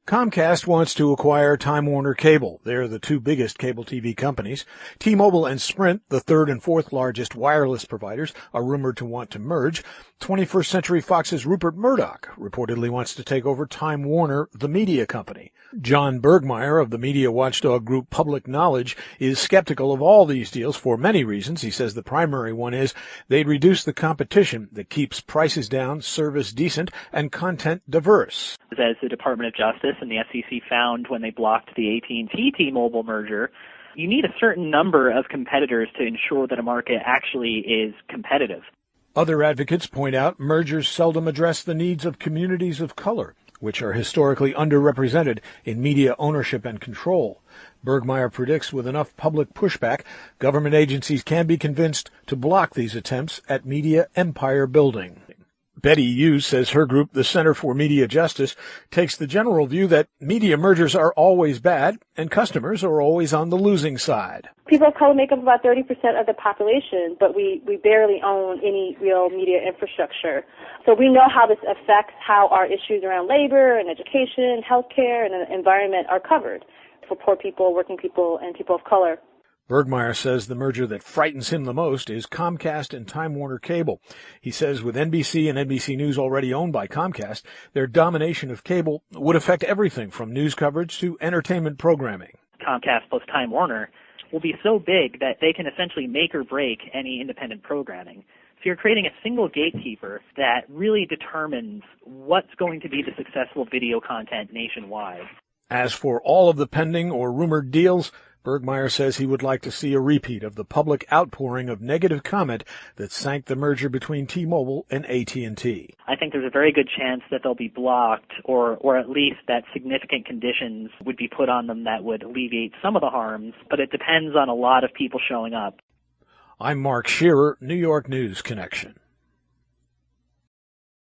Comcast wants to acquire Time Warner Cable. They're the two biggest cable TV companies. T-Mobile and Sprint, the third and fourth largest wireless providers, are rumored to want to merge. 21st Century Fox's Rupert Murdoch reportedly wants to take over Time Warner, the media company. John Bergmeyer of the media watchdog group Public Knowledge is skeptical of all these deals for many reasons. He says the primary one is they'd reduce the competition that keeps prices down, service decent, and content diverse. As the Department of Justice and the FCC found when they blocked the AT&T T-Mobile merger, you need a certain number of competitors to ensure that a market actually is competitive. Other advocates point out mergers seldom address the needs of communities of color, which are historically underrepresented in media ownership and control. Bergmeyer predicts with enough public pushback, government agencies can be convinced to block these attempts at media empire building. Betty Hughes says her group, the Center for Media Justice, takes the general view that media mergers are always bad and customers are always on the losing side. People of color make up about 30% of the population, but we barely own any real media infrastructure. So we know how this affects how our issues around labor and education, healthcare, and the environment are covered for poor people, working people, and people of color. Bergmeyer says the merger that frightens him the most is Comcast and Time Warner Cable. He says with NBC and NBC News already owned by Comcast, their domination of cable would affect everything from news coverage to entertainment programming. Comcast plus Time Warner will be so big that they can essentially make or break any independent programming. So you're creating a single gatekeeper that really determines what's going to be the successful video content nationwide. As for all of the pending or rumored deals, Bergmeyer says he would like to see a repeat of the public outpouring of negative comment that sank the merger between T-Mobile and AT&T. I think there's a very good chance that they'll be blocked or at least that significant conditions would be put on them that would alleviate some of the harms, but it depends on a lot of people showing up. I'm Mark Shearer, New York News Connection.